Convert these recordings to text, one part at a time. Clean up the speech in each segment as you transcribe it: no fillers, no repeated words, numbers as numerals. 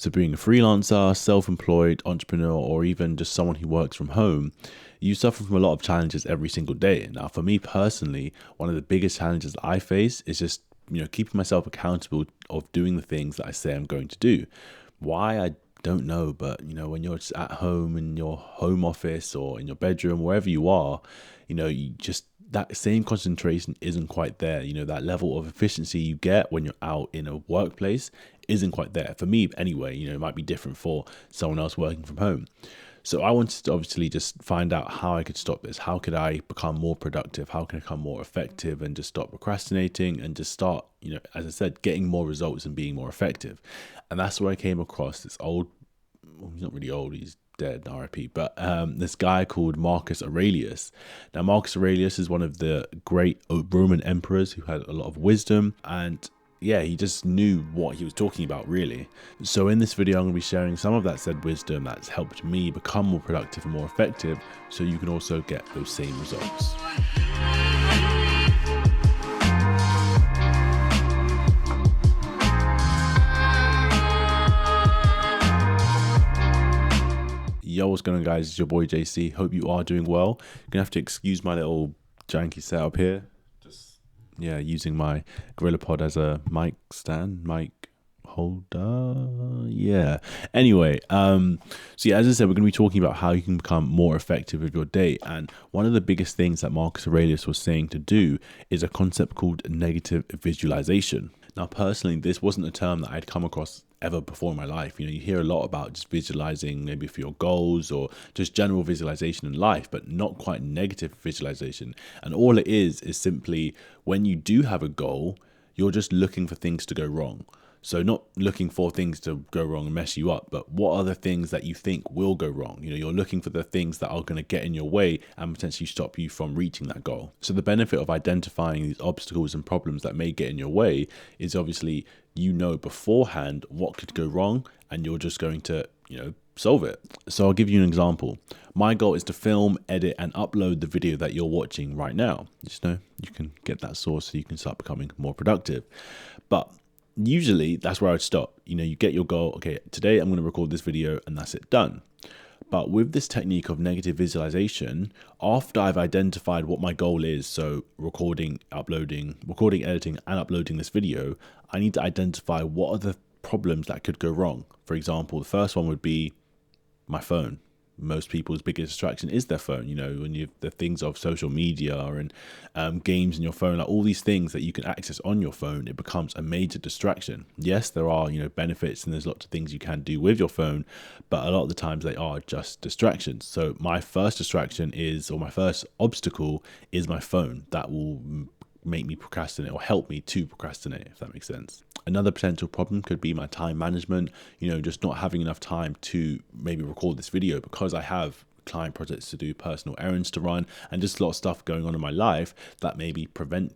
So being a freelancer, self-employed, entrepreneur, or even just someone who works from home, you suffer from a lot of challenges every single day. Now, for me personally, one of the biggest challenges I face is just, keeping myself accountable of doing the things that I say I'm going to do. Why, I don't know, but when you're just at home in your home office or in your bedroom, wherever you are, you just that same concentration isn't quite there. That level of efficiency you get when you're out in a workplace isn't quite there. For me, anyway, it might be different for someone else working from home. So I wanted to obviously just find out how I could stop this. How could I become more productive? How can I become more effective and just stop procrastinating and just start, as I said, getting more results and being more effective? And that's where I came across this old, well, he's not really old, he's dead, RIP, but this guy called Marcus Aurelius. Now, Marcus Aurelius is one of the great Roman emperors who had a lot of wisdom, and yeah, he just knew what he was talking about, really. So in this video, I'm going to be sharing some of that said wisdom that's helped me become more productive and more effective, so you can also get those same results. Yo, what's going on, guys? It's your boy JC. Hope you are doing well. You're gonna have to excuse my little janky setup here. Just using my GorillaPod as a mic stand, mic holder. Yeah. Anyway, so as I said, we're gonna be talking about how you can become more effective with your day. And one of the biggest things that Marcus Aurelius was saying to do is a concept called negative visualization. Now, personally, this wasn't a term that I'd come across ever before in my life. You hear a lot about just visualizing maybe for your goals or just general visualization in life, but not quite negative visualization. And all it is simply when you do have a goal, you're just looking for things to go wrong. So not looking for things to go wrong and mess you up, but what are the things that you think will go wrong? You're looking for the things that are going to get in your way and potentially stop you from reaching that goal. So the benefit of identifying these obstacles and problems that may get in your way is obviously beforehand what could go wrong, and you're just going to, solve it. So I'll give you an example. My goal is to film, edit, and upload the video that you're watching right now. Just know you can get that source so you can start becoming more productive. But usually that's where I'd stop. You get your goal. Okay, today I'm going to record this video and that's it, done. But with this technique of negative visualization, after I've identified what my goal is, so recording, editing, and uploading this video, I need to identify what are the problems that could go wrong. For example, the first one would be my phone. Most people's biggest distraction is their phone. When you have the things of social media and games in your phone, like all these things that you can access on your phone, it becomes a major distraction. Yes, there are benefits and there's lots of things you can do with your phone, but a lot of the times they are just distractions. So my first distraction my first obstacle is my phone. That will make me procrastinate or help me to procrastinate, if that makes sense. Another potential problem could be my time management, just not having enough time to maybe record this video because I have client projects to do, personal errands to run, and just a lot of stuff going on in my life that may prevent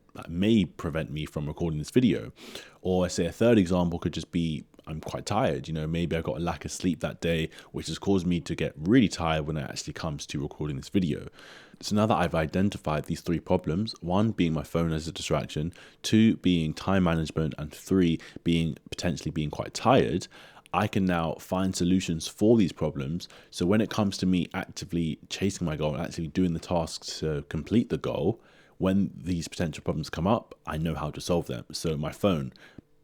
me from recording this video. Or I say a third example could just be I'm quite tired. Maybe I got a lack of sleep that day, which has caused me to get really tired when it actually comes to recording this video. So now that I've identified these three problems, one being my phone as a distraction, two being time management, and three being potentially being quite tired, I can now find solutions for these problems. So when it comes to me actively chasing my goal and actually doing the tasks to complete the goal, when these potential problems come up, I know how to solve them. So my phone,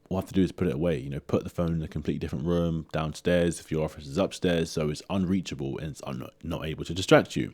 all I have to do is put it away, put the phone in a completely different room, downstairs if your office is upstairs, so it's unreachable and it's not able to distract you.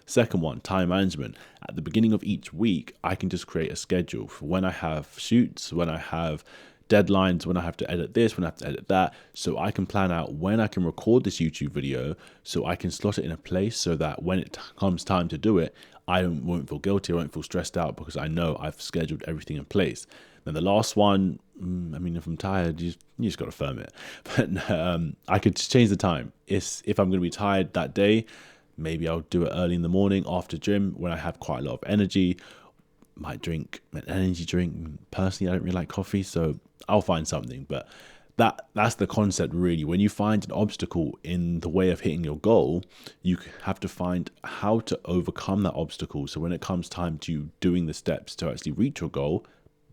Second one, time management. At the beginning of each week, I can just create a schedule for when I have shoots, when I have deadlines, when I have to edit this, when I have to edit that, so I can plan out when I can record this YouTube video, so I can slot it in a place so that when it comes time to do it, I won't feel guilty, I won't feel stressed out because I know I've scheduled everything in place. Then the last one, if I'm tired, you just got to firm it. But I could change the time. If I'm going to be tired that day, maybe I'll do it early in the morning after gym when I have quite a lot of energy. Might drink an energy drink. Personally, I don't really like coffee, so I'll find something. But that's the concept, really. When you find an obstacle in the way of hitting your goal, you have to find how to overcome that obstacle. So when it comes time to doing the steps to actually reach your goal,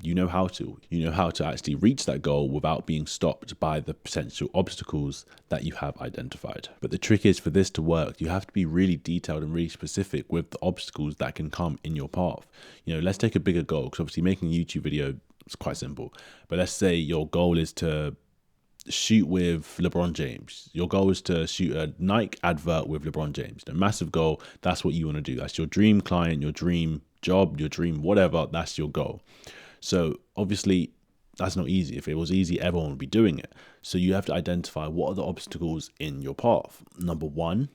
you know how to. You know how to actually reach that goal without being stopped by the potential obstacles that you have identified. But the trick is, for this to work, you have to be really detailed and really specific with the obstacles that can come in your path. Let's take a bigger goal, because obviously making a YouTube video is quite simple. But let's say your goal is to shoot with LeBron James. Your goal is to shoot a Nike advert with LeBron James. A massive goal. That's what you want to do. That's your dream client, your dream job, your dream whatever. That's your goal. So obviously that's not easy. If it was easy, everyone would be doing it. So you have to identify what are the obstacles in your path. Number one,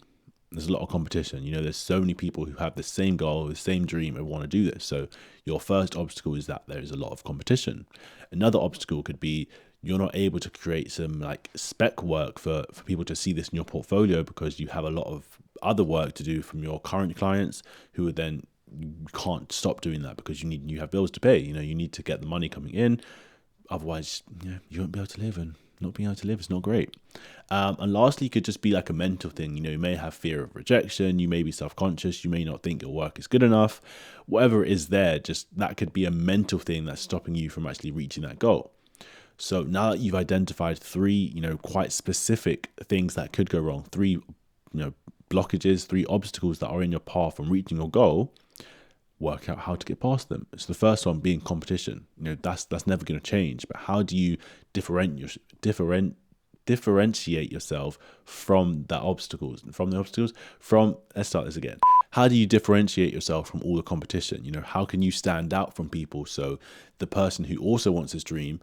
there's a lot of competition. There's so many people who have the same goal, the same dream, and want to do this. So your first obstacle is that there is a lot of competition. Another obstacle could be you're not able to create some spec work for people to see this in your portfolio, because you have a lot of other work to do from your current clients who are then, you can't stop doing that because you have bills to pay. You need to get the money coming in. Otherwise, you won't be able to live, and not being able to live is not great. And lastly, it could just be like a mental thing. You may have fear of rejection. You may be self-conscious. You may not think your work is good enough. Whatever it is there, just that could be a mental thing that's stopping you from actually reaching that goal. So now that you've identified three, quite specific things that could go wrong, three, blockages, three obstacles that are in your path from reaching your goal, work out how to get past them. So the first one being competition. That's never going to change. But how do you differentiate yourself from the obstacles? Let's start this again. How do you differentiate yourself from all the competition? How can you stand out from people so the person who also wants this dream,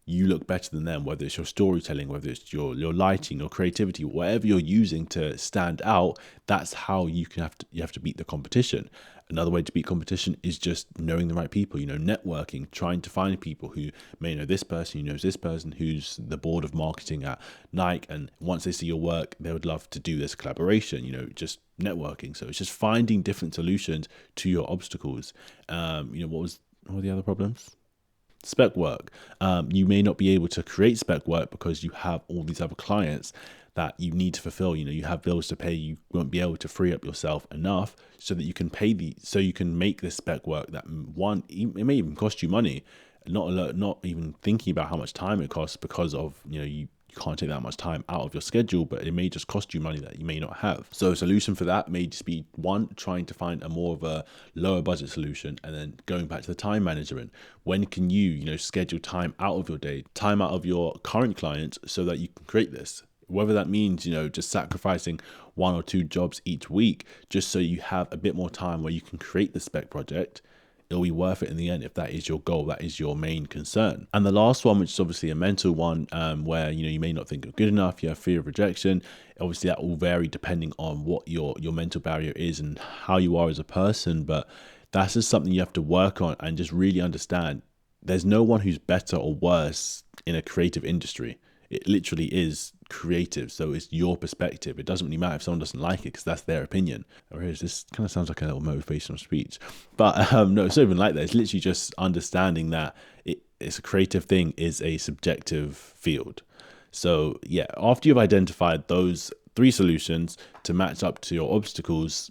you look better than them, whether it's your storytelling, whether it's your lighting, your creativity, whatever you're using to stand out. That's how you have to beat the competition. Another way to beat competition is just knowing the right people, networking, trying to find people who may know this person, who knows this person, who's the board of marketing at Nike. And once they see your work, they would love to do this collaboration, just networking. So it's just finding different solutions to your obstacles. What were the other problems? Spec work. You may not be able to create spec work because you have all these other clients that you need to fulfill. You have bills to pay. You won't be able to free up yourself enough so that you can so you can make this spec work that it may even cost you money, not even thinking about how much time it costs, because of you can't take that much time out of your schedule, but it may just cost you money that you may not have. So a solution for that may just be, one, trying to find a more of a lower budget solution, and then going back to the time management. When can you, schedule time out of your day, time out of your current clients so that you can create this? Whether that means, just sacrificing 1 or 2 jobs each week, just so you have a bit more time where you can create the spec project, it'll be worth it in the end if that is your goal, that is your main concern. And the last one, which is obviously a mental one, where you may not think you're good enough, you have fear of rejection. Obviously that will vary depending on what your mental barrier is and how you are as a person, but that's just something you have to work on and just really understand. There's no one who's better or worse in a creative industry. It literally is creative, so it's your perspective. It doesn't really matter if someone doesn't like it, because that's their opinion. Whereas this kind of sounds like a little motivational speech, but no, it's not even like that. It's literally just understanding that it's a creative thing, is a subjective field. So yeah, after you've identified those 3 solutions to match up to your obstacles,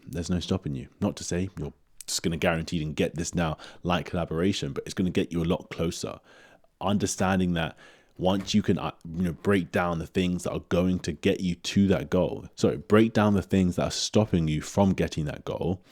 there's no stopping you. Not to say you're just going to guarantee and get this now like collaboration, but it's going to get you a lot closer. Understanding that once you can break down the things that are going to get you to that goal, break down the things that are stopping you from getting that goal,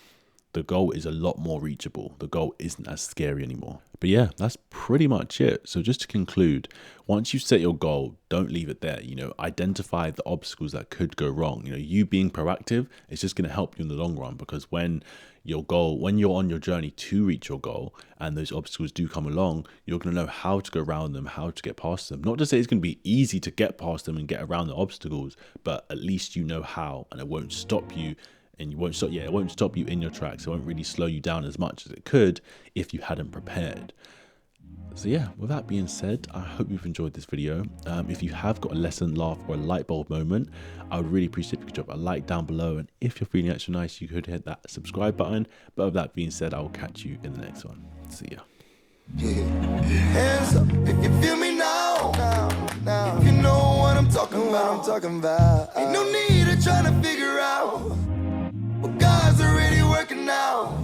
the goal is a lot more reachable. The goal isn't as scary anymore. But yeah, that's pretty much it. So just to conclude, once you set your goal, don't leave it there. Identify the obstacles that could go wrong. You being proactive is just going to help you in the long run, because when you're on your journey to reach your goal and those obstacles do come along, you're going to know how to go around them, how to get past them. Not to say it's going to be easy to get past them and get around the obstacles, but at least you know how, and it won't stop you. And it won't stop you in your tracks. It won't really slow you down as much as it could if you hadn't prepared. So yeah, with that being said, I hope you've enjoyed this video. If you have got a lesson, laugh, or a light bulb moment, I would really appreciate if you could drop a like down below. And if you're feeling extra nice, you could hit that subscribe button. But with that being said, I will catch you in the next one. See ya. Hands up if you feel me now. If you know what I'm talking about. Ain't no need of trying to figure out what God's already working out.